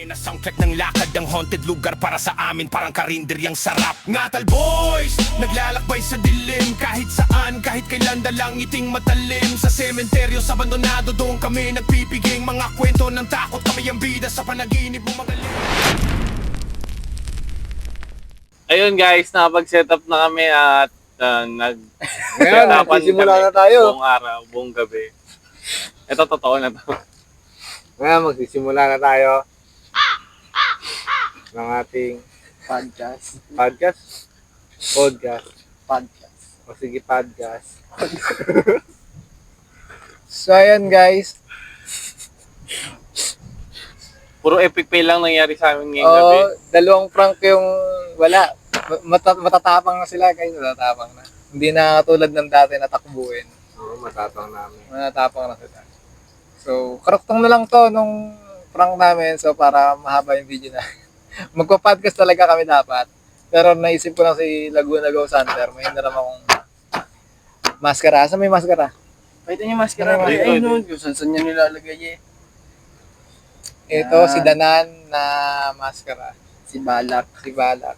Na soundtrack ng lakad ng haunted lugar para sa amin parang karinderyang sarap. Ngatal boys, naglalakbay sa dilim kahit saan, kahit kailan dalang ngiting matalim. Sa sementeryo, sa abandonado, doon kami nagpipiging mga kwento ng takot. Kami ang bida sa panaginip bumagaling. Ayun guys, nakapag-set up na kami at Ngayon, magsisimula na tayo. buong araw, buong gabi. Ito, totoo na to. Ngayon, magsisimula na tayo ng ating Podcast. podcast. O sige, podcast. So, ayan guys. Puro epic fail lang nangyari sa amin ngayong gabi. Dalawang prank yung wala. Matatapang na sila guys. Matatapang na. Hindi na katulad ng dati na takbuhin. Oo, matapang namin. Matatapang na sila. So, karuktong na lang to nung prank namin. So, para mahaba yung video na. Magpa-podcast talaga kami dapat. Pero naisip ko lang si Laguna Ghost Hunter. May hinaram akong maskara. Saan may maskara? Pakita niyo maskara. Dito, Ay, dito. no. Kung saan niya nilalagay eh. Ito, si Danan na maskara. Si Balak. Si Balak.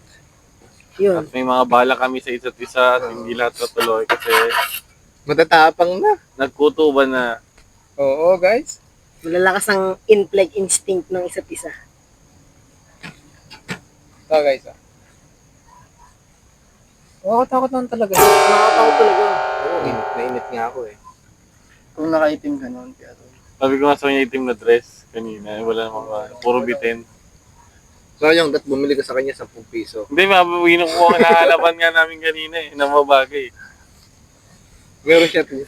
At may mga bala kami sa isa't isa at hindi lahat natuloy kasi Matatapang na. nagkutuban na. Oo, guys. Malalakas ang in-play instinct ng isa't isa. Ito, guys. Takot naman talaga. Nakakatakot talaga. Oo, nainit nga ako eh. Kung nakaitim ka noon, kaya to. Sabi ko nga sa kanya itim na dress kanina, wala namang puro bitin. Sayang, dat bumili ka sa kanya 10 piso. Hindi, mababuhin ko ang nahalapan nga namin kanina eh, na mabagay. Meron siya 10.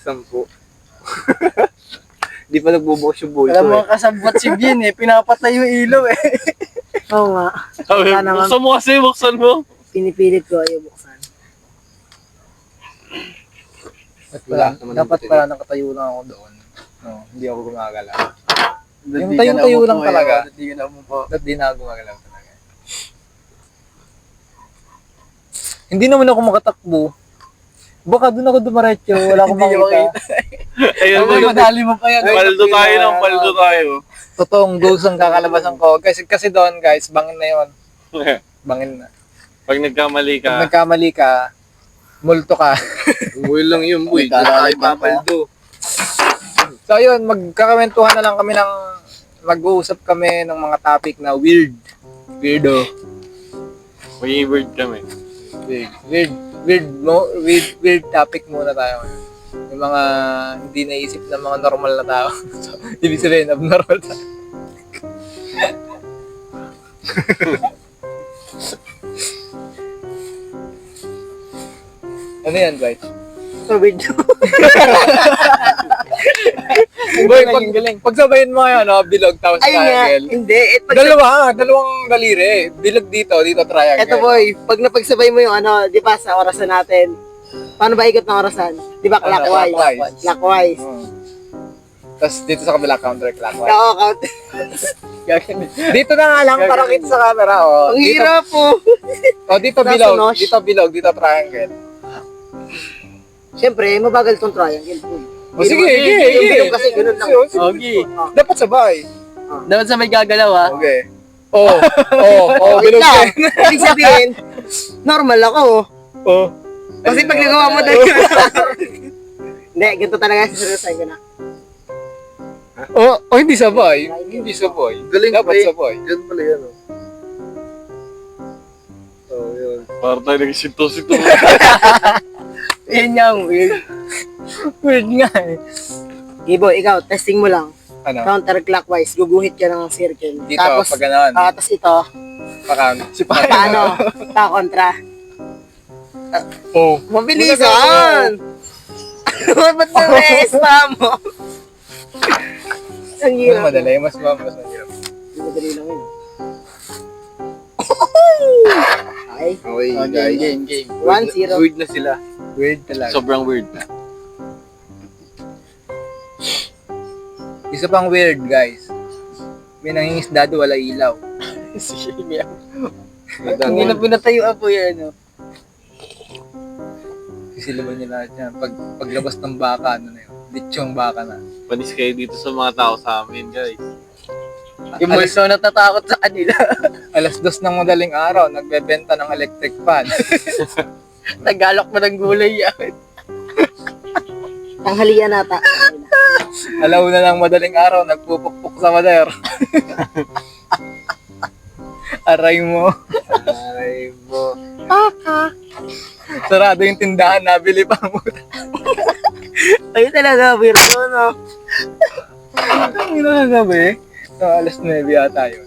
Di pa nagbubukas yung buhay Alam ko mo, eh. kasabot si Bien eh. Pinapatay yung ilaw eh. Oo nga. Sabi, Wala naman. buksan mo kasi, buksan mo. Pinipilit ko ayaw buksan. Dapat pala nakatayo lang ako doon. No, hindi ako gumagalaw. Yung Di ka na tayo lang umupo, talaga. eh. Di ka na umupo. At di na ako gumagalaw talaga. Hindi naman ako makatakbo. Baka doon ako dumaretso, wala akong Hindi ka makita. Ayun, Ay, madali mo pa yan. paldo tayo ng paldo tayo. Totoong ghost ang kakalabasan ko. Kasi doon guys, bangin na yun. Bangin na. Pag nagkamali Pag ka, nagkamali ka, multo ka. Buhay lang yun, boy. Ay, Ay, papaldo. So ayun, magkakawentuhan na lang kami mag-uusap kami ng mga topic na weird. Weirdo. may word kami. Weird topic muna tayo. Yung mga hindi naisip ng mga normal na tao. So, ibig sabihin, abnormal tayo. Ano yan, guys? So, video. Boy, pagsabayin mo ngayon, bilog tapos Ayun nga. triangle. Hindi. Dalawang daliri. Bilog dito triangle. Eto boy, pag napagsabay mo yung di ba sa orasan natin, paano ba ikot ng orasan? Di ba clockwise? Clockwise. Clockwise. Tapos dito sa kabila, counterclockwise. Oo, count. Dito na nga lang, para kita sa camera. Oh. Ang Dito, hirap po. dito Nasa bilog. nosh. Dito triangle. Siyempre, mabagal tong triangle. O sige. Yung bilog kasi ganun lang. Okay. Dapat sabay. Dapat sa may gagalaw ha. Okay. Oh, bilog Ikaw, din. ibig sabihin, normal ako. Oh. Kasi pag nagawa mo dahil hindi, ganito talaga sinusayin ko na. Hindi sabay. Hindi sabay. Galing Dapat pre. sabay. Yan pala yan, oh. Oh, yun. Para tayo nagsinto-sinto. Yan yung weird. Weird nga eh. Ibo, ikaw, testing mo lang. Ano? Counterclockwise, guguhit ka ng circle. Dito, Tapos, pag gano'n. tapos ito, paano? Pa-kontra. Oh. Mabilisan! Ba't na-resta mo? Ang Mas hirap. madali. Mas mahirap. Madali lang yun. Okay. Okay, Oh, guys. game. 1-0. Weird na sila. Weird talaga. Sobrang weird na. Isa pang weird, guys. May nangingisdado, wala ilaw. Hindi na pinatayo po yan. Sisilaban niya lahat yan. Paglabas ng baka, ano na yun? Litsong baka na. Panis kayo dito sa mga tao sa amin, guys. Yung multo natatakot sa kanila. Alas 2 ng madaling araw, nagbebenta ng electric fan. Tagalok mo ng gulay yan. Tanghalian nata. Alauna ng madaling araw, nagpupukpuk sa mader. Aray mo. Ay, mo. Sarado yung tindahan, nabili pa mo. Ayun talaga, weirdo, no? Ang nakagabi. So, alas 9 yata yun.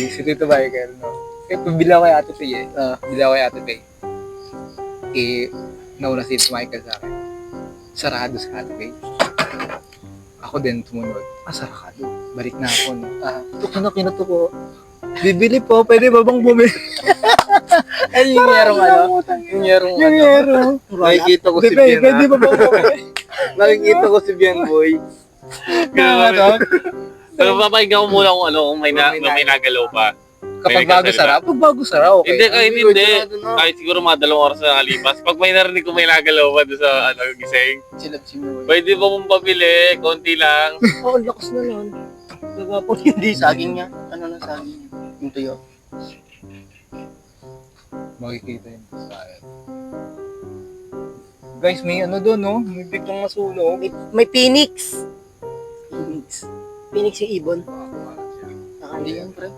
Si Tito Michael, no? Eh, pabila ko kay Ate Pay eh. Bila ko kay Ate Pay. Eh, nauna si Tito Michael sa akin. Sarado si Ate Pay. Ako din tumunod. Sarado. Balik na ako, no? Ito na kinutuko. Bibili po, pwede ba bang bumili? Ay, yung yerong ano? Yung yerong Yung ano? yero. Nakikita ko si Bebe, Bian, pwede ba bang bumili? Nakikita ko si Bian, boy. Pero papakinggan ko muna kung ano, kung may nagalaw pa. Kapag bago sara? Pag bago sara, okay. Hindi, kahit hindi. Kahit siguro mga 2 oras na nakalipas. Pag may narinig ko may nagalaw pa doon sa gising, Silab si Moy. pwede ba mong pabili? Konti lang. Oo, lakas na nun. Nagwapo hindi saging niya. Ano na saging niya? Yung tuyo. Makikita yun sa akin. Guys, may ano doon, no? May biglang masunog. May Phoenix. Phoenix yung ibon. Hindi yan, pre.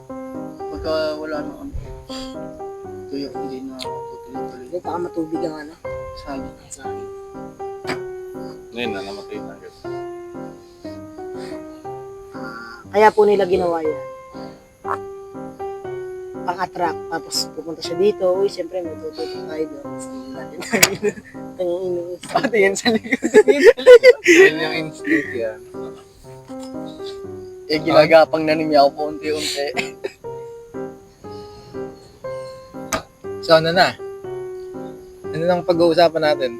Pagka wala na ano. Tuyo, hindi na tutuloy-tuloy. Hindi, baka matubig ang ano. Saging. Ngayon na, namatay na agad. Kaya po nila ginawa yan. Pang-attract. Tapos pupunta siya dito. Uy, siyempre may tututok tayo doon. Tapos natin tayo. Kanyang inuus. Tingin sa likod. Yun yung instinct yan. Eh, ginagapang na ni Miao po unti-unti. So, ano na? Ano nang pag-uusapan natin?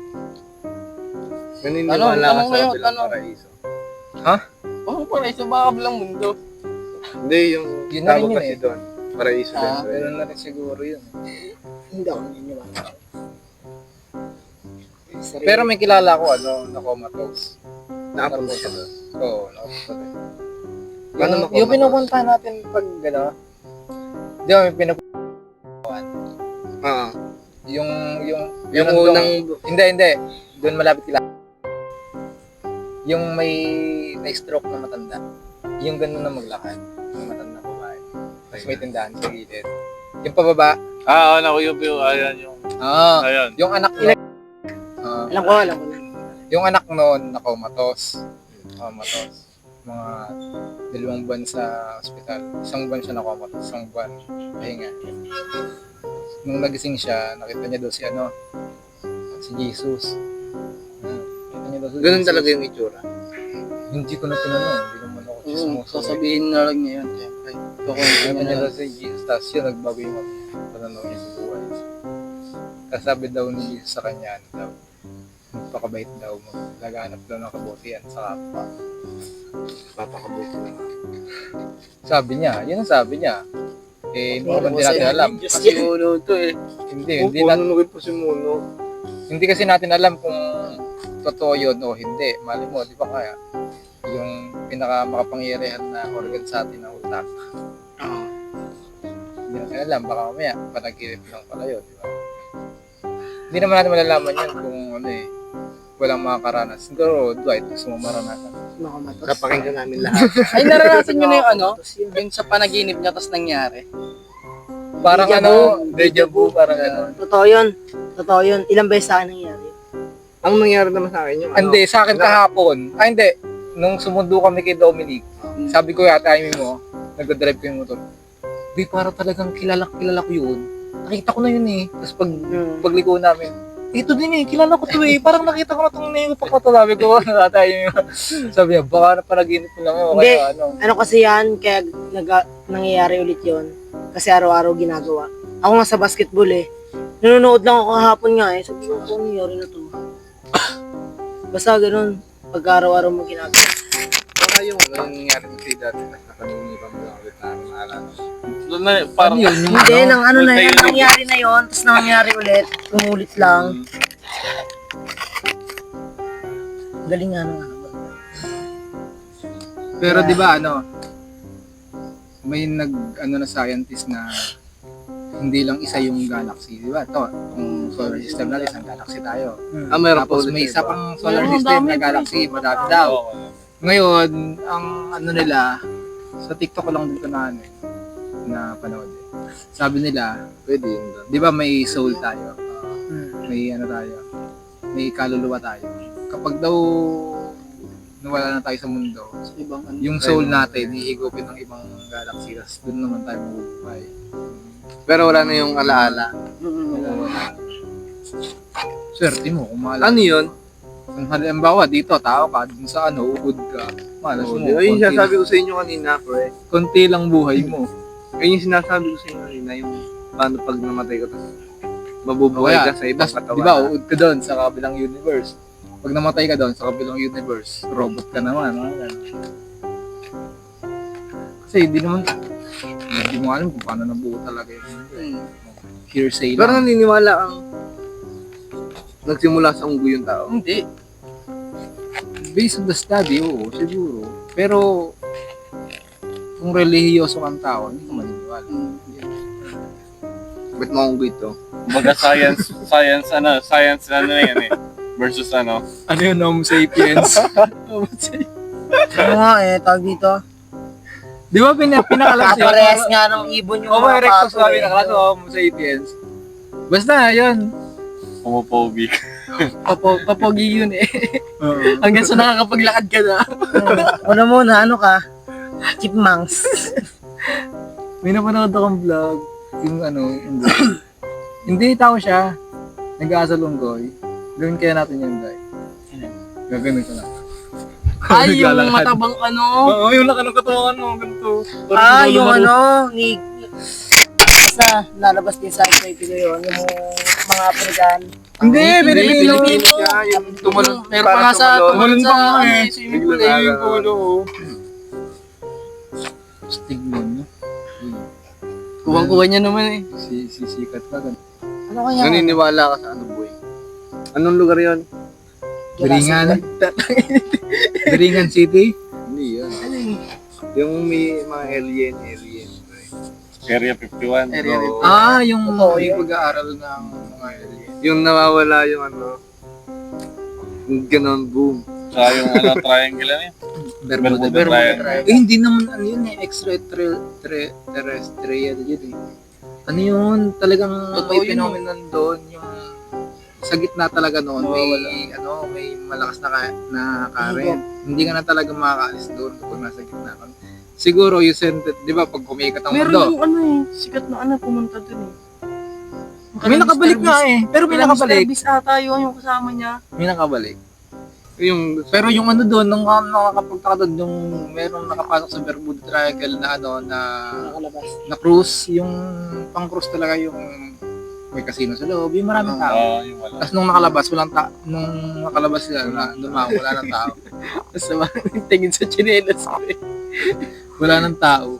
Naniniwala Ano ka sa ngayon? kabilang Ano? paraiso. Oh, para sa mga kabilang mundo. Hindi, yung Yun na rin tawag yun kasi eh. doon. Paraiso din. Ah, Pero na rin siguro yun. Hindi ako naniniwala. Sarili. Pero may kilala ko, ano, na comatose. Nakapunta siya doon. Oo, nakapunta. Paano Yung makomatose? pinupunta natin pag, ano, di ba, may pinupunta. Oo. Yung Yung nandun- unang... Hindi. Doon malapit kilala. Yung may stroke na matanda. Yung ganun na maglakad. Yung matanda babae. Tapos may tindahan sa gilid. Yung pababa. Naku, yung, ayan, yung, ayan. Yung anak nila. Alam ko na. Yung anak noon na comatose. Mga 2 buwan sa ospital. 1 buwan siya na comatose. 1 buwan. Pahinga. Nung nagising siya, nakita niya daw si Jesus. Nakita niya daw si Ganun Jesus. talaga yung itsura. Hindi ko na tinanong. Hindi naman ako chismoso. Sasabihin na lang niya yun, siyempre. Nakita niya daw si Jesus. Tapos yun, nagbago yung pananaw niya sa buhay. Tapos sabi daw ni Jesus sa kanya, ano daw, magpakabait daw, maglaganap daw ng kabutihan sa kapwa. Papakabuti lang. Sabi niya, yun ang sabi niya. Eh, hindi naman din natin alam. Kasi ulo to eh. Hindi Pununugin po si Muno. hindi kasi natin alam kung totoo yun o hindi. Mali mo, di ba kaya? Yung pinaka makapangyarihan na organ sa atin ng utak. Hindi natin alam, baka mamaya, panaginip lang pala yun, di ba? Hindi naman natin malalaman yun kung ano eh, walang makakaranas. Siguro, Dwight, gusto mo maranasan. Makamatose. Kapakinggan namin lahat. Ay, naranasan nyo na yung ano? Yung sa panaginip niya, tapos nangyari. Parang Deja ano, deja vu, parang ano. Totoo yun. Totoo yun. Ilang beses sa akin nangyari. Ang nangyari naman sa akin yung Hindi, sa akin kahapon. Hindi. Nung sumundo kami kay Dominic, sabi ko yata, ay mo, nag-drive ko yung motor. Di, parang talagang kilala ko yun. Nakita ko na yun eh. Tapos pagliko namin, ito din eh, kilala ko to eh. Parang nakita ko na itong name pa ko. Sabi ko, sabi niya, baka na panaginip mo lang yun. Hindi. Kaya ano. Ano kasi yan, kaya nangyayari ulit yun. Kasi araw-araw ginagawa. Ako nga sa basketball eh. Nanonood lang ako kahapon nga eh. Sabi ko, ano nangyari na to? Basta ganun. Pag araw-araw mo ginagawa. Baka yung ano yung nangyari mo si dati na nakanungipan mo lang ulit namin naalala. Doon na, parang, Ano yun? Hindi, nang ano na yun, Multi-unit. nangyari na yun. Tapos nangyari ulit. Umulit lang. Galing nga nung ano. Pero di ba ano, may ano na scientist na hindi lang isa yung galaxy, di ba? Ito, yung solar system natin, isang galaxy tayo. Meron Tapos po may isa pang solar Oo, system na dami, galaxy, madami daw. Oo. Ngayon, ang ano nila, sa TikTok ko lang dito na panood. Sabi nila, Pwede yun doon. di ba may soul tayo? May ano tayo? May kaluluwa tayo. Kapag daw nawala na tayo sa mundo, Ibang ano. yung soul natin, ihigupin ng ibang galaxy, tapos doon naman tayo mabubuhay. Pero wala na yung alaala. Swerte mo, kung maalala. Ano yun? Kung halimbawa dito, tao ka, dun sa ano, uod ka, malas mo. Ayun yung konti, sinasabi ko sa inyo kanina, pre. konti lang buhay mo. Ayun yung sinasabi ko sa inyo kanina, yung paano pag namatay ka, tapos mabubuhay ka sa ibang katawan. Di ba, uod ka doon sa kabilang universe. Pag namatay ka doon sa kabilang universe, robot ka naman. Mga ganun. Kasi hindi mo alam kung paano nabuo talaga yun. Hearsay Pero lang. naniniwala kang nagsimula sa unggoy yung tao. Hindi. Based on the study, oo, siguro. Pero, kung relihiyoso kang tao, hindi ka maniniwala. Ba't mga unggoy to? Kumbaga science ano na yan eh. Versus ano. Ano yun, Homo sapiens? Ano nga tawag dito. Di ba pinakalas yun? Parehas nga ng ibon yung Homo mga erectus pato, sabi na kalas, Homo sapiens. Basta, yun. Homophobic. Papogi yun eh. Hanggang sa nakakapaglakad ka na. Una muna, ano ka? Chipmunks. May napanood akong vlog. Yung ano, hindi tao siya. Nag-aasa lunggoy. Gawin kaya natin yan, guys. Gagawin ko na. Ay, yung matabang ano. Oo, yung lakanong katawan mo, ganito. Yung ano, ni sa lalabas din sa episode yun, yung mga African. Hindi, Pilipino. Siya, yung tumalon. Meron pa nga sa Tumalon pa nga ano, eh. swimming pool Bigla eh. yung ulo. Stigman, no? Kuwang-kuha niya naman eh. Sikat pa. Ganun. Ano kaya? Naniniwala ka sa ano, boy? Anong lugar yon? Biringan. Biringan City. Hindi yan. Yung may mga alien. Area 51. Yung Totoo may yun. pag-aaral ng mga alien. Yung nawawala yung ano, yung ganon, boom. Tsaka yung ano, triangle ano yun. Bermuda Triangle. hindi naman ano yun eh, extraterrestrial yun eh. Ano yun, talagang Totoo may yun phenomenon doon, yung sa gitna talaga noon, may malakas na current. Hindi ka na talaga makakaalis doon kapag nasa gitna ka. Siguro yung di ba, pag kumikat ang Meron mundo, yung ano eh, sikat na ano pumunta dun eh. may nakabalik nga eh, pero may nakabalik. Mr. Beast ata yun, yung kasama niya. May nakabalik. Yung, Pero yung ano doon, nung nakakapagta ka doon, yung merong nakapasok sa Bermuda Triangle na ano, Nakalabas. na cruise, yung pang cruise talaga yung may casino sa loob, yung maraming tao. Yung wala. Tapos nung nakalabas sila na dumang, wala nang tao. Tapos tingin sa chinelas ko eh. Wala nang tao.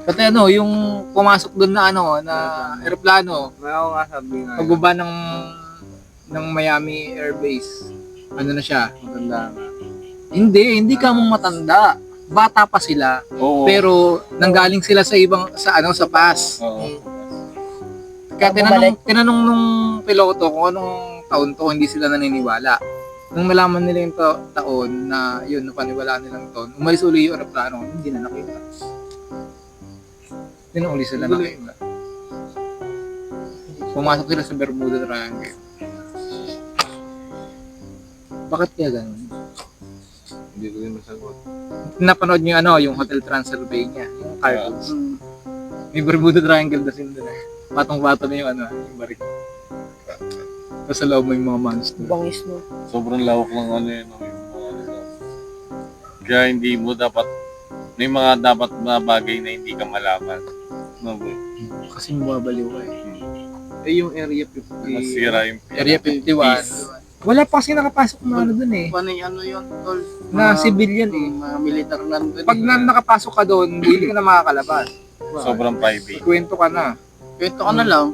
Pati ano, yung pumasok doon na ano, na aeroplano, ako nga sabi nga. pagbaba ng Miami Air Base, ano na siya? Maganda nga. Hindi ka mong matanda. Bata pa sila, Oo. pero nanggaling sila sa sa past. Oo. Kaya tinanong nung piloto kung anong taon to, hindi sila naniniwala. Nung nalaman nila yung taon na yun, napaniwalaan nilang taon, umalis uli yung aeroplano, hindi na nakita. Hindi na uli sila nakita. Pumasok sila sa Bermuda Triangle. Bakit kaya ganun? Hindi ko rin masagot. Napanood niyo yung Hotel Transylvania, yung cartoons. May Bermuda Triangle na sila doon eh. Patong-pato na yung yung barik. Tapos sa loob may mga monster. Bangis no. Sobrang lawak ng ano yun. Yung mga ano. Kaya hindi mo dapat, may mga dapat na bagay na hindi ka malaman. No, boy? Kasi mababaliw ka eh. Yung Area 50. Masira yung Area 51. Wala pa kasi nakapasok na ano dun eh. Paano yung ano yun, tol? Na civilian eh. Mga militar nandun. Pag nakapasok ka doon, hindi ka na makakalabas. sobrang private. Kwento ka na. Kwento ka na lang.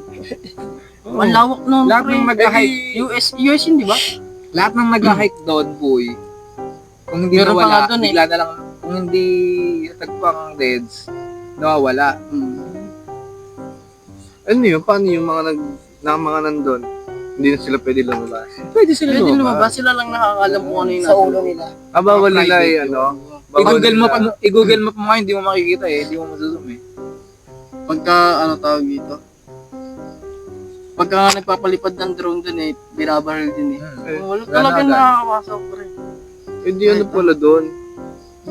Ang lawak nun, Lahat pre. ng nag-hike, US yun, di ba? lahat ng nag-hike doon, boy. Kung hindi Meron pa nawala, nga dun eh. bigla na lang, kung kung hindi tagpang Reds, nawawala. Ano yun? Paano yung mga nandun? Hindi na sila pwede lumabas. Pwede sila Pwede lumabas. lumabas, sila lang nakakalam kung ano yung Sa ulo nila. Bawal nila Private ano? yun. Bawal I-Google Map mo nga, hindi mo makikita eh. Hindi mo masusum eh. Pagka, ano tawag dito? Pagka nga nagpapalipad ng drone dun eh, binabaril din eh. Wala talaga agad. nakakapasok pre. Hindi ano pala doon.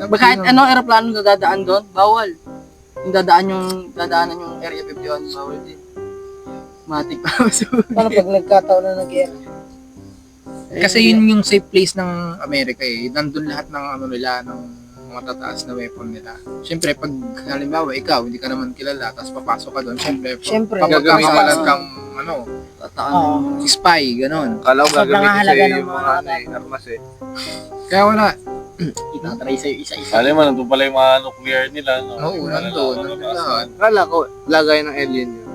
Kahit ano aeroplano na dadaan doon, bawal. Yung dadaanan yung Area 51, bawal din. Matik pa. Paano pag nagkataon na nag-air? Kasi yun yung safe place ng Amerika eh. Nandun lahat ng ano nila, ng mga tataas na weapon nila. Siyempre, pag halimbawa ikaw, hindi ka naman kilala, tapos papasok ka doon, Siyempre, pagkakasalan kang ano, Tataan. spy, ganon. Kala ko Sobrang gagamitin halaga sa'yo ng yung mga mga ano, armas eh. Kaya wala. Itatry sa'yo isa-isa. Alam mo, nandun pala yung mga nuclear nila, no? Oo, nandun lahat. Kala ko, lagay ng alien yun.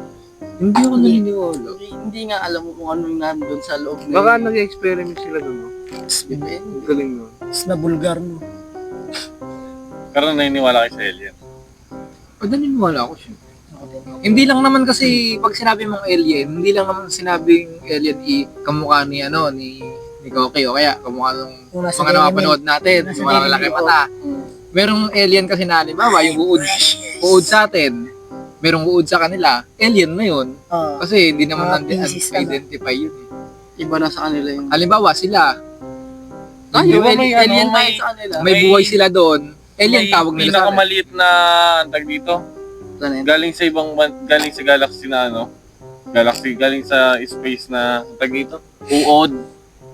Hindi ako naniniwala. Hindi nga alam mo kung ano yung nandun sa loob na Baka yun. nag-experiment sila doon. No? Depende. Ang galing nun. Tapos na bulgar mo. Pero naniniwala kayo sa alien. O, naniniwala ako siya. Hindi lang naman kasi pag sinabi mong alien, hindi lang naman sinabing alien kamukha ni ano ni Koki o kaya kamukha nung Yung nasa mga napapanood natin, Nasa yung mga lalaki Daily mata. Merong alien kasi na halimbawa yung uod sa atin. Merong uod sa kanila, alien na yun. Oo. Kasi hindi naman Mga species ka na. identify yun eh. Iba na sa kanila yung... Halimbawa sila, Tayo, Di ba may alien ano, tayo may- sa kanila. may buhay sila doon, alien tawag nila sa atin. pinakamaliit na antag dito. Saan yun? Galing sa galing sa galaxy na ano. Galing sa space na antag dito. Uod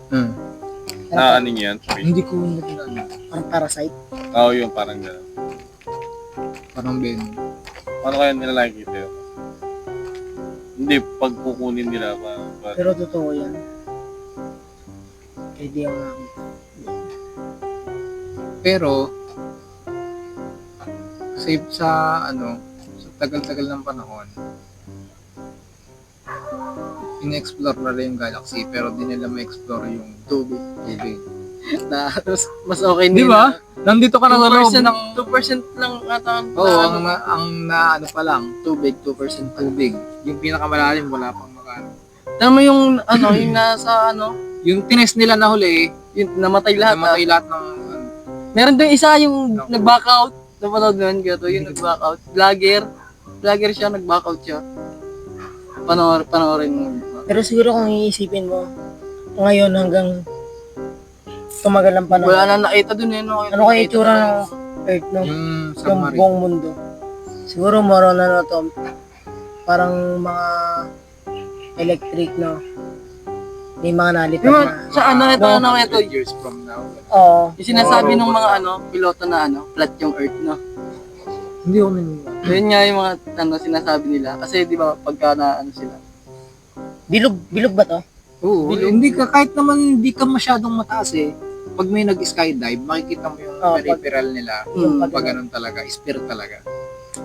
Hmm. na ano yan, space. Hindi ko nakilala. Ang parasite. Oo, yung parang gano'n. Parang Ben. Paano kaya nila nakikita yun? Hindi, pag kukunin nila pa. Pero totoo yan. Kaya di ako nakakita. Pero safe sa ano, sa tagal-tagal ng panahon. In-explore na rin yung galaxy pero di nila ma-explore yung tubig. Na, mas okay Di ba? Nandito ka na sa loob 2% ng 2% lang ata ang Oo, ang na ano pa lang, tubig, 2% pa. tubig. Yung pinakamalalim wala pang makano. Tama mo yung ano, yung nasa ano, Yung tinest nila na huli, yung namatay lahat. namatay lahat ng Meron doon isa yung nag-back out. Napanood nun, gato, yung nag-back out. Vlogger siya, nag-back out siya. Panoorin mo. Pero siguro kung iisipin mo, ngayon hanggang tumagal ang panahon. Wala na nakita dun eh. No? Ano kaya itsura ng Earth, no? yung Yung submarine. buong mundo. Siguro moron na to. Parang mga electric, no? May mga nalipad Yung na. sa ano ito, ano ito. 100 years from now. Oo. Yung sinasabi ng mga ano, piloto na ano, flat yung Earth, no? Hindi ako naniniwala. So yun nga yung mga ano, sinasabi nila. Kasi di ba, pagka na ano sila. Bilog ba to? Oo, hindi ka, kahit naman hindi ka masyadong mataas eh. Pag may nag-skydive, makikita mo yung Oo, peripheral nila. Mm. Pag ganun talaga, spirit talaga.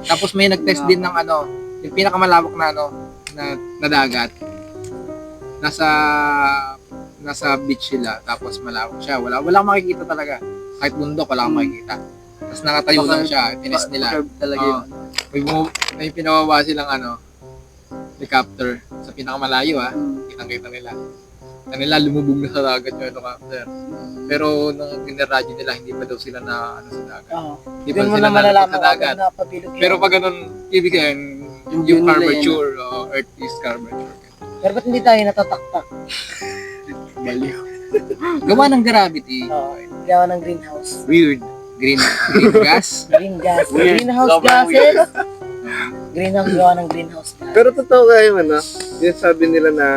Tapos may nag-test din ng ano, yung pinakamalawak na ano, na dagat. Nasa beach sila, tapos malawak siya. Wala kang makikita talaga. Kahit bundok, wala kang makikita. Tapos nakatayo lang siya, tinest nila. Curve talaga Oo. yun. May pinababa silang ano, helicopter sa pinakamalayo ha. Mm. Kitang-kita nila. Kanila lumubog na sa dagat yung helicopter. Pero nung pineradyo nila, hindi pa daw sila na ano sa dagat. Oo. Hindi pa Doon mo sila na nalapit malalaman sa kung dagat. napabilog yun. Pero pag ganun, ibig sabihin, Yung yung view nila curvature, Earth is curvature. Pero ba't hindi tayo natataktak? Baliw. Gawa ng gravity. Oo. Gawa ng greenhouse. Weird. Green gas. Green gas. Weird. Greenhouse Sobrang gases. Greenhouse, gawa ng greenhouse gas. Pero totoo kayo ano, yung sabi nila na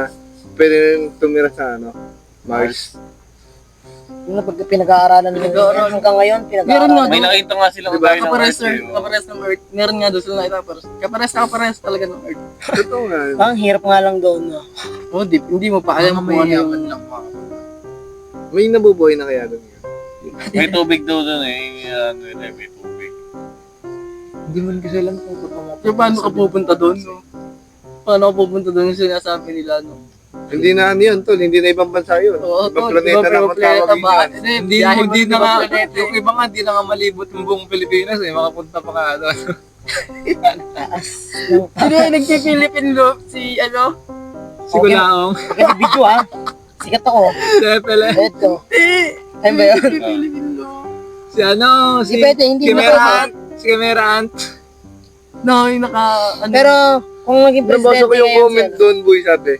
pwede rin tumira sa ano, Mars. Yung pinag-aaralan nila Pinag-aaralan. hanggang ngayon, Meron pinag-aaralan. nga. May nakita nga silang Diba? gaya ng Kapares, Earth, eh, oh. kapares ng Earth. Meron nga doon sila nakita. Kapares talaga ng Earth. Totoo nga. Ang hirap nga lang doon, no? Oh, hindi mo pa alam Mga kung ano yung... mayayaman lang mga. May nabubuhay na kaya doon yun. May tubig daw doon eh. Ano, may tubig. Hindi mo kasi alam kung totoo. So, paano ka pupunta doon, no? Paano ka pupunta doon yung sinasabi nila, no? Hindi na ano yun, tol. Hindi na ibang bansa yun. Oo, Ibang tol. planeta Ibang na ang planeta tawagin ba? yan. Hindi Biyahe mo hindi sa na ibang nga, planeta. yung iba nga, hindi na nga malibot yung buong Pilipinas eh. Makapunta pa nga ano. Sino yung nagpi-Philippine loop? Si ano? Si Kulaong. Kasi video ah. Sikat ako. Siyempre. Ito. Ayun ba yun? Philippine loop. Si ano, si Hindi pwede, hindi Kimerant. Si Kimerant. No, yung naka... Ano, Pero kung maging Nabasa presidente ko yung ngayon comment siya, doon, boy, sabi.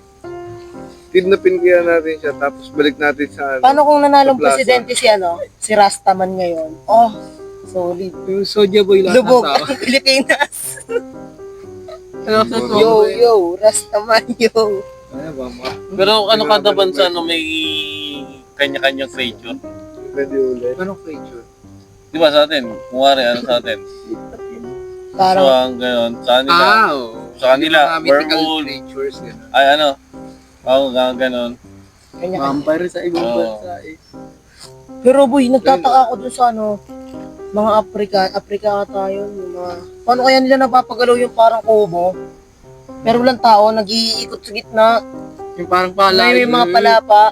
Kidnapin kaya natin siya, tapos balik natin sa ano. paano kung nanalong Sa plaza. presidente si ano, si Rastaman ngayon? Oh, solid. Yung Soja Boy lahat ng Lubog tao. ang Pilipinas. ano sa Yo, Rastaman, yo. Ano ba, mga Pero ano kada bansa no may kanya-kanyang creature. Pwede ulit. anong creature? Di ba sa atin? Kunwari ano sa atin? Parang, Swang, gayon. Sa kanila. Oo. Sa kanila, Yung mga mythical werewolf. creatures, gano'n. Ay ano? Oo, ganon. kanya vampire sa ibang Oo. bansa eh. Pero boy, nagtataka ako dun sa ano, mga Afrika ata yun, yung mga, paano kaya nila napapagalaw yung parang kubo? Pero walang tao, nag-iikot sa gitna, Yung parang pala. may mga palapa,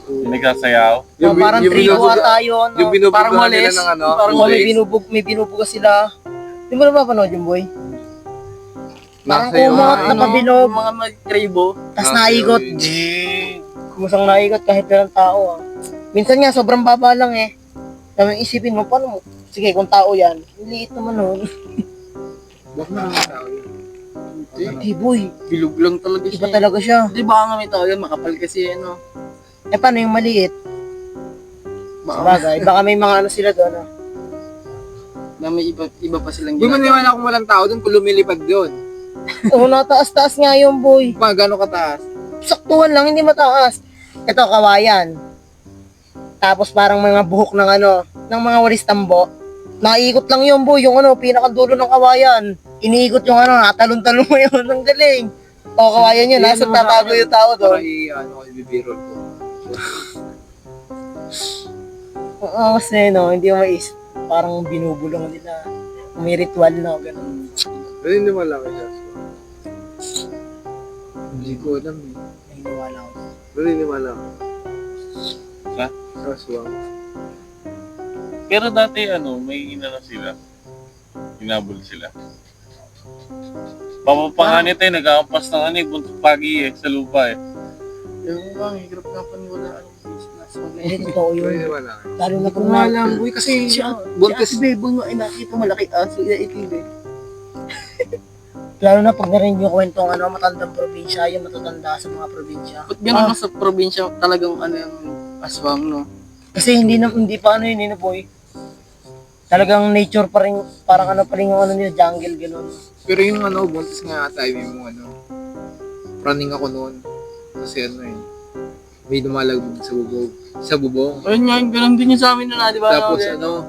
Yung nagsasayaw. parang tribo binubuga- ata yun. Yung no? binubuga Parang nila walis. ng ano. Parang Oo, may walis. may binubuga sila. Di mo na mapanood yung boy? Parang Nasa yung umangat mga- na pabilog, Yung mga mag-tribo. tas Nasa naikot. yun. Kumusang naikot kahit walang tao ah. Minsan nga, sobrang baba lang eh. Sabi isipin mo, paano mo? Sige, kung tao yan, liit naman nun. Huwag na mga tao yun. Hindi boy, Bilog lang talaga iba siya. talaga siya. Di ba nga may tao yan, makapal kasi ano. Eh paano yung maliit? Baka Sabagay, baka may mga ano sila doon ah. na may iba pa silang Hindi mo niwala kung walang tao doon kung lumilipad doon. Oo, nataas-taas nga yung boy. Pa, gano'ng kataas? Saktuhan lang, hindi mataas. Ito, kawayan. Tapos parang mga buhok ng ano, ng mga walis tambo. Naikot lang yun boy, yung ano, pinakadulo ng kawayan. Iniikot yung ano, natalon-talon mo yun, ang galing. O, kawayan yun, nasa tatago yung tao Para doon. ano, ibibirol ko. Oo, kasi no, hindi mo maisip. Parang binubulong nila. May ritual na, ganun. Pero hindi wala kayo siya. Hindi ko alam eh. Naniniwala ko. Pero hindi wala ako. Sa? Sa swang. Pero dati ano, may inano sila. Hinabol sila. Papapanganit eh, nag-aapas ng ano eh, buntot pagi eh, sa lupa eh. Yung bang, hirap nga paniwalaan ng business. Hindi totoo Pero yun. hindi wala kayo. Lalo na kung Wala lang, boy, kasi Buntis. Si Ate Bebong nga, nakita malaki aso, itim eh. Lalo na pag narinig yung kwentong ano, matandang probinsya, yung matatanda sa mga probinsya. Ba't gano'n sa probinsya talagang ano yung aswang, no? Kasi hindi pa ano yun, hindi na boy. Talagang nature pa rin, parang ano pa rin yung ano nila, jungle, gano'n. Pero yung ano, buntis nga ata, yung ano, running ako noon. Kasi ano eh, may lumalagog sa bubong. Sa bubong. Ayun nga, ganun din yung sa amin na, di ba? Tapos ano,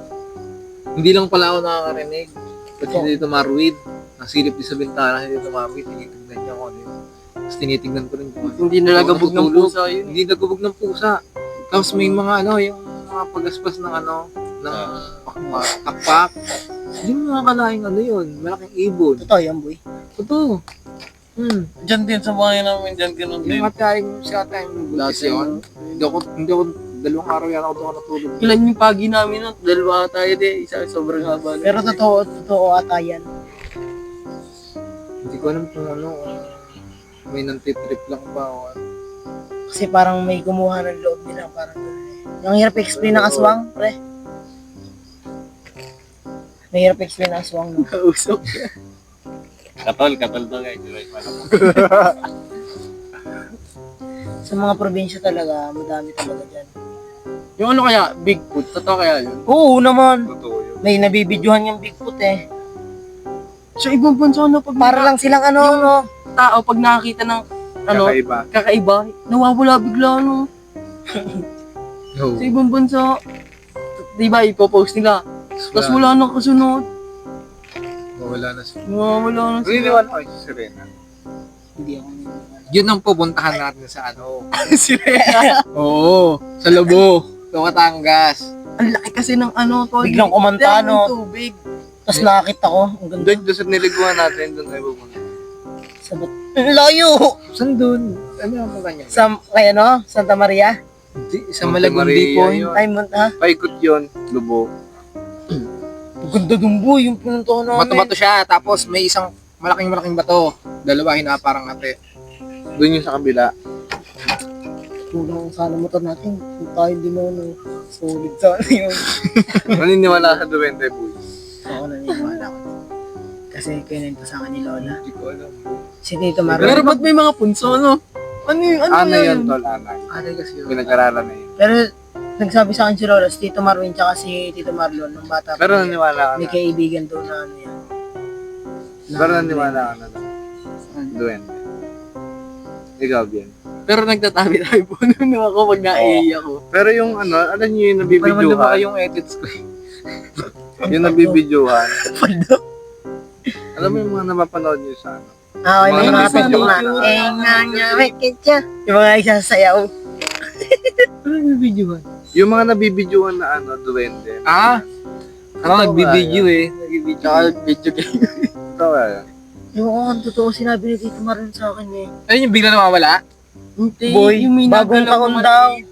hindi lang pala ako nakakarinig. Pati hindi tumarwid. Nasilip din sa bintana, hindi tumarwid. Tinitignan niya ako ano yun. Tapos tinitignan ko rin kung ano. Hindi nalagabog ng Natutulog. pusa yun. Hindi nagubog ng pusa. Tapos may mga ano, yung mga pagaspas ng ano, ng pakpak. Hindi mo makakalaing ano yun, malaking ibon. Totoo yan, boy. Totoo. Diyan din sa bahay namin, diyan ganun din. Yung matayin sa time, buntis Dati yun. Hindi ako, dalawang araw yan ako doon natulog. Ilan yung pagi namin, no? Dalawa tayo din. Isa sobrang haba. Pero totoo ata yan. Hindi ko alam kung ano, kung may nantitrip lang ba o ano. Kasi parang may kumuha ng loob nila, parang gano'n eh. Ang hirap explain ng aswang, pre. Mahirap explain ng aswang, no? Kausap. Katol to guys. Right, Sa mga probinsya talaga, madami talaga dyan. Yung ano kaya, Bigfoot, totoo kaya yun? Oo naman. Totoo yun. May nabibidyohan yung Bigfoot eh. Sa ibang bansa na pag Para lang silang ano, no? tao, pag nakakita ng ano, Kakaiba. kakaiba, nawawala bigla, no? No. Sa ibang bansa, di ba, ipopost nila. Tapos wala nang kasunod. Wala na siya. Nawawala na Pero hindi sila. wala kayo si Serena. Hindi ako naniniwala. Yun ang pupuntahan natin sa ano. Sirena. Oo, sa Lobo, sa Batangas. Ang laki kasi ng ano, tol. Biglang kumanta, Dami no? ng tubig. Tapos nakakita ko, ang ganda. Doon sa niliguan natin, doon tayo pupunta. Sa layo! Saan dun? Ano ang mga kanya? Kay ano? Santa Maria? Sa Malagundi po. Ay, ha? Paikot yun, Lubo. Ganda dun boy, yung pinuntahan namin. Bato-bato siya, tapos may isang malaking bato. Dalawa parang ate. Doon yung sa kabila. Kulang sana motor natin. Kung tayo din mo, solid sana yun. Naniniwala sa duwende, boy. Oo, naniniwala ko. Kasi kinento sa akin ni Lola. Hindi ko alam. Si Tito Maro. Pero ba't may mga punso, no? Ano Yun, tol, anay. Ate kasi yun. Pinag-aralan na yun. Pero nagsabi sa akin si Lola, si Tito Marwin tsaka si Tito Marlon nung bata pa. Pero yan. naniwala ka May na. kaibigan doon na ano yan. Pero naniwala ka na lang. Duwende. Ikaw, Bien. Pero nagtatabi tayo po nung ako pag naiiyak ko. Pero yung ano, alam niyo yung Hindi pa naman lumaki nabibidyohan. yung edits ko. Yung nabibidyohan. Paldo. Alam mo yung mga napapanood niyo sa ano? Ah, okay, may Mga mga video. tugtog na. Eh, nga, wait, kitcha. Yung mga isasayaw. Ano yung video ba? Yung mga nabibidyohan na ano, duwende. Ah! Ako Ito nagbibideo ba eh. Tsaka video game. Ito kaya. Yung kung totoo sinabi ni Tito Marlon sa akin eh. Ayun yung bigla nawawala? Hindi, Boy, yung may bagong nagalaw taon na daw. maliit.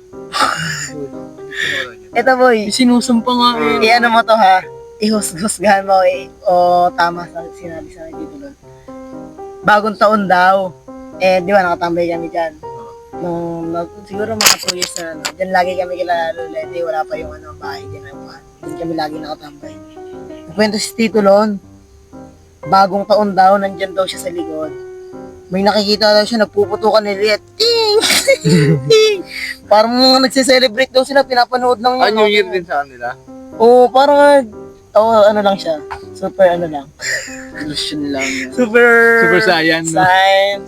Eto boy, Sinusumpa nga eh. i-ano mo to ha. Ihusgahan mo eh. O tama sa sinabi sa akin dito nun. Bagong taon daw. Eh, di ba nakatambay kami dyan. Siguro mga 2 years na ano. Diyan lagi kami kila Lola. Hindi, wala pa yung ano, bahay dyan. Diyan kami lagi nakatambay. Nagkwento si Tito Lon. Bagong taon daw, nandyan daw siya sa likod. May nakikita daw siya, nagpuputukan ni Riet. Ting! Ting! Parang mga nagse-celebrate daw sila, pinapanood lang Ah, yun. New Year din sa kanila. Oo, parang, ano lang siya. Super ano lang. Illusion lang yan. Super Saiyan, no?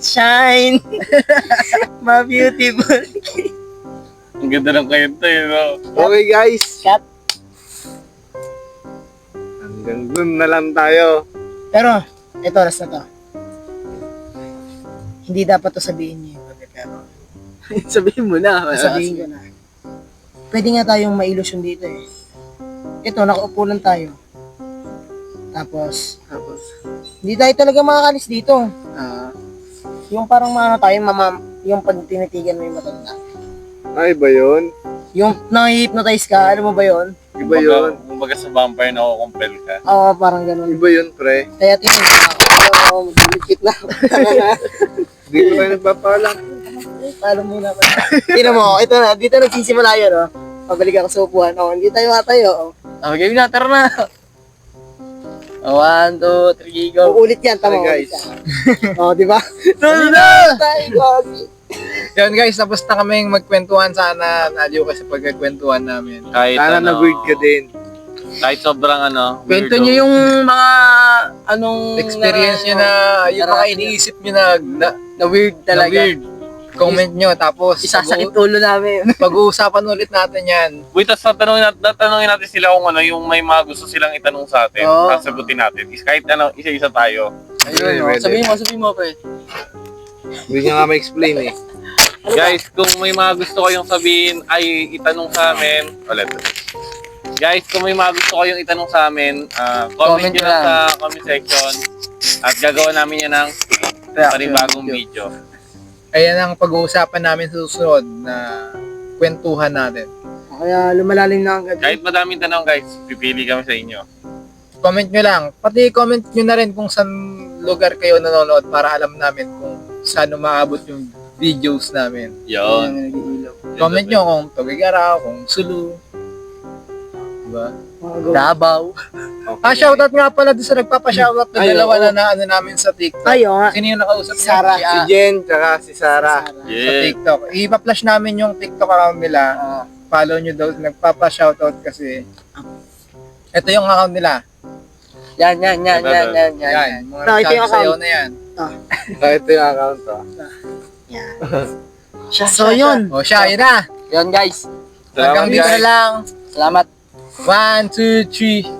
Shine! Ma-beautiful. Ang ganda ng kwento yun, no? Okay, guys. Cut. Hanggang dun na lang tayo. Pero, ito, last na to. Hindi dapat to sabihin niyo. Pero, Sabihin mo na. sabihin ko na. Pwede nga tayong mailusyon dito eh. Ito, nakaupo lang tayo. Tapos, hindi tayo talaga makakalis dito. Yung parang maano tayo, yung pag tinitigan mo yung matanda. Ay, ba yun? Yung nang-hypnotize ka, alam mo ba yun? Iba yun. Kumbaga sa vampire na kukumpel ka. Oo, parang ganun. Iba yun, pre. Kaya tingin ko, magligit na. Hindi ko tayo nagpapalang. Alam mo na. Tingnan mo, ito na, dito nagsisimula yun, oh. Pabalik ako sa upuan. Oh, hindi tayo matayo, oh. Okay na, tara na. 1, 2, 3, go. Uulit yan, tama. Hey, guys. Oh, di ba? Yun guys, tapos na kaming magkwentuhan. Sana na-aliw ka sa pagkakwentuhan namin. Kahit Sana ano, na-weird ka din. kahit sobrang ano, Kwento weirdo. nyo yung mga anong Experience nyo na, yung mga iniisip nyo na weird na talaga. weird. Comment nyo, tapos Isasakit ulo namin. pag-uusapan ulit natin yan. Wait, tapos tatanungin natin sila kung ano, yung may mga gusto silang itanong sa atin. Oo. Sasagutin natin. Kahit ano, isa-isa tayo. Ayun, Pwede. sabihin mo, pre. Hindi niya nga ma-explain eh. Guys, kung may mga gusto kayong sabihin, ay itanong sa amin. Ulit. Guys, kung may mga gusto kayong itanong sa amin, comment Comment nyo nyo lang lang. sa comment section. At gagawa namin yan ng panibagong video. Ayan ang pag-uusapan namin sa susunod na kwentuhan natin. Kaya lumalalim na ang gabi. Kahit madaming tanong guys, pipili kami sa inyo. Comment nyo lang. Pati comment nyo na rin kung saan lugar kayo nanonood para alam namin kung saan umaabot yung videos namin. Yun. Comment nyo kung Tugigaraw, kung Sulu. Diba? Davao. Ah, shoutout nga pala doon sa nagpapa-shoutout na Ay, dalawa oo. na ano namin sa TikTok. Ayo nga. Sino yung nakausap niya? Sarah. Si Si Jen, tsaka si Sarah. sa Yeah. TikTok. I-flash namin yung TikTok account nila. Follow nyo daw. Nagpapa-shoutout kasi. Ito yung account nila. Yan. Yan. Mga Ito yung sayaw account. na yan. Kahit yung account to. Yan. So, yun. O siya, yun na. Yun, guys. Hanggang Salamat dito na guys. lang. Salamat. 1, 2, 3.